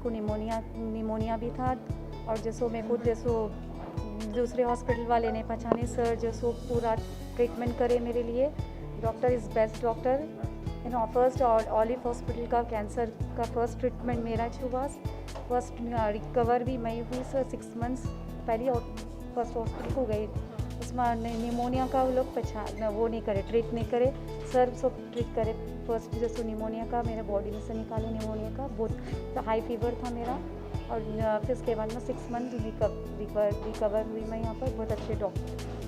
को निमोनिया भी था। और जैसो मेरे को जैसो दूसरे हॉस्पिटल वाले ने पहचाने सर जैसो पूरा ट्रीटमेंट करे मेरे लिए। Doctor is best doctor in first olive hospital का कैंसर का फर्स्ट ट्रीटमेंट मेरा हुआ। फर्स्ट रिकवर भी मैं हुई सर 6 मंथ्स पहले और फर्स्ट हॉस्पिटल को गई। उसमें निमोनिया का वो लोग पहचान वो नहीं करे, ट्रीट नहीं करे सर, सब ट्रीट करे। फर्स्ट जैसे निमोनिया का मेरे बॉडी में से निकाले निमोनिया का, बहुत हाई फीवर था मेरा। और फिर उसके बाद में 6 मंथ रिकवर हुई मैं यहाँ पर। बहुत अच्छे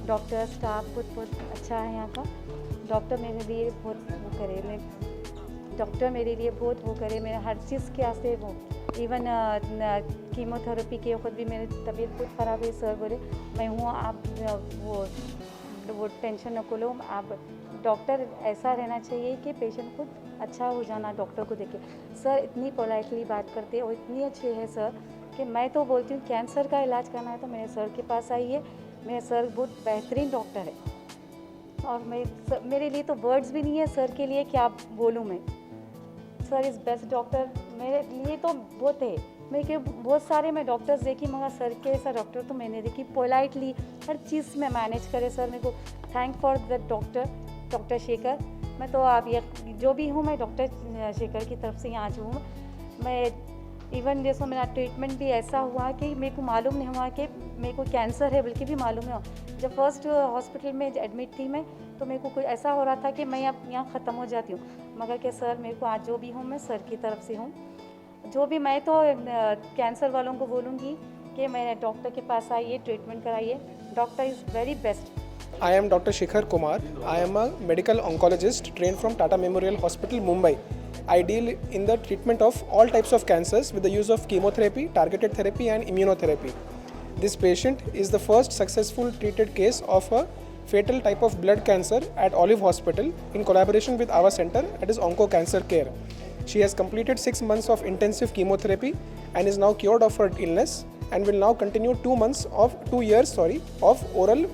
डॉक्टर स्टाफ बहुत अच्छा है यहाँ का। डॉक्टर मेरे लिए बहुत वो करे, डॉक्टर मेरे लिए बहुत वो करे, मेरे हर चीज़ के आसे वो इवन कीमोथेरेपी के वक्त भी मेरी तबीयत बहुत ख़राब है। सर बोले मैं हूँ, आप वो टेंशन न लो। आप डॉक्टर ऐसा रहना चाहिए कि पेशेंट खुद अच्छा हो जाना डॉक्टर को देखे। सर इतनी पोलाइटली बात करते हैं और इतनी अच्छे है सर कि मैं तो बोलती हूँ कैंसर का इलाज करना है तो मेरे सर के पास आइए। मेरे सर बहुत बेहतरीन डॉक्टर है और मेरे लिए तो वर्ड्स भी नहीं है सर के लिए क्या बोलूँ मैं। सर इज़ बेस्ट डॉक्टर मेरे लिए तो बहुत है। मैं कि बहुत सारे मैं डॉक्टर्स देखी मगर सर के ऐसा डॉक्टर तो मैंने देखी, पोलाइटली हर चीज़ में मैनेज करे सर। मेरे को thank for the doctor Shekhar. मैं तो आप ये जो भी हूँ मैं डॉक्टर शेखर की तरफ से यहाँ आज हूँ। मैं इवन जैसे मेरा ट्रीटमेंट भी ऐसा हुआ कि मेरे को मालूम नहीं हुआ कि मेरे को कैंसर है, बल्कि भी मालूम नहीं हुआ। जब फर्स्ट हॉस्पिटल में एडमिट थी मैं तो मेरे को कोई ऐसा हो रहा था कि मैं अब यहाँ ख़त्म हो जाती हूँ, मगर कि सर मेरे को आज जो भी हूँ मैं सर की तरफ से हूँ। जो भी मैं तो कैंसर वालों को बोलूँगी कि मेरे डॉक्टर के पास आइए, ट्रीटमेंट कराइए। Doctor is very best. I am Dr. Shikhar Kumar. I am a medical oncologist trained from Tata Memorial Hospital, Mumbai. I deal in the treatment of all types of cancers with the use of chemotherapy, targeted therapy and immunotherapy. This patient is the first successful treated case of a fatal type of blood cancer at Olive Hospital in collaboration with our center, that is Onco Cancer Care. She has completed 6 months of intensive chemotherapy and is now cured of her illness and will now continue 2 years of oral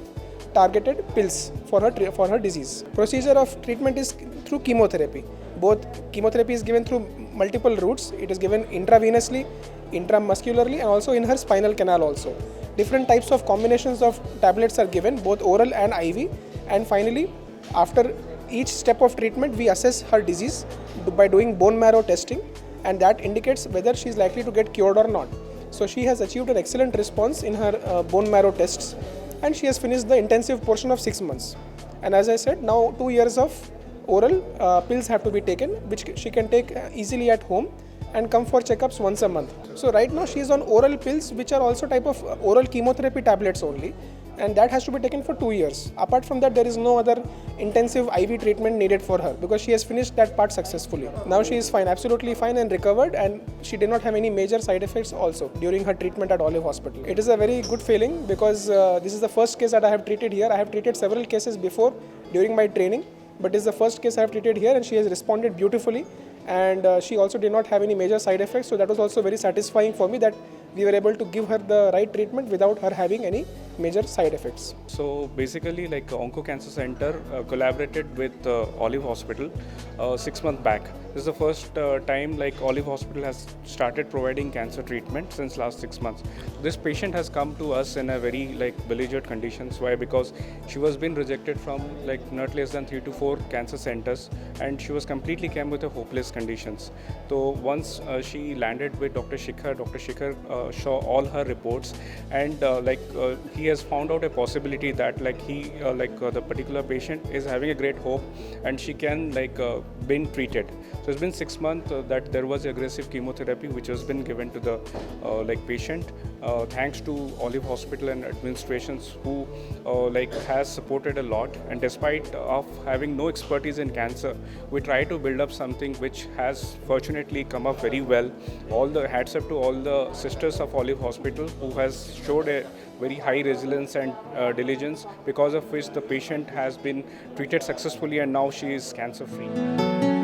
targeted pills for her disease. Procedure of treatment is through chemotherapy. Both chemotherapy is given through multiple routes. It is given intravenously, intramuscularly, and also in her spinal canal also. Different types of combinations of tablets are given, both oral and IV. And finally, after each step of treatment, we assess her disease by doing bone marrow testing, and that indicates whether she is likely to get cured or not. So she has achieved an excellent response in her bone marrow tests, and she has finished the intensive portion of 6 months. And as I said, now 2 years of oral pills have to be taken, which she can take easily at home and come for checkups once a month. So right now she is on oral pills, which are also type of oral chemotherapy tablets only, and that has to be taken for 2 years. Apart from that, there is no other intensive IV treatment needed for her because she has finished that part successfully. Now she is fine, absolutely fine and recovered, and she did not have any major side effects also during her treatment at Olive Hospital. It is a very good feeling because this is the first case that I have treated here. I have treated several cases before during my training, but this is the first case I have treated here, and she has responded beautifully, and she also did not have any major side effects. So that was also very satisfying for me that we were able to give her the right treatment without her having any major side effects. So basically, like Onco Cancer Center collaborated with Olive Hospital 6 months back. This is the first time like Olive Hospital has started providing cancer treatment since last 6 months. This patient has come to us in a very like belligerent conditions. Why? Because she was been rejected from like not less than 3 to 4 cancer centers, and she was completely came with a hopeless conditions. So once she landed with Dr. Shikhar, Dr. Shikhar saw all her reports, and he has found out a possibility that the particular patient is having a great hope and she can been treated. So it's been 6 months that there was aggressive chemotherapy which has been given to the patient. Thanks to Olive Hospital and administrations who has supported a lot, and despite of having no expertise in cancer, we try to build up something which has fortunately come up very well. All the hats up to all the sisters of Olive Hospital who has showed a very high resilience and diligence, because of which the patient has been treated successfully and now she is cancer free.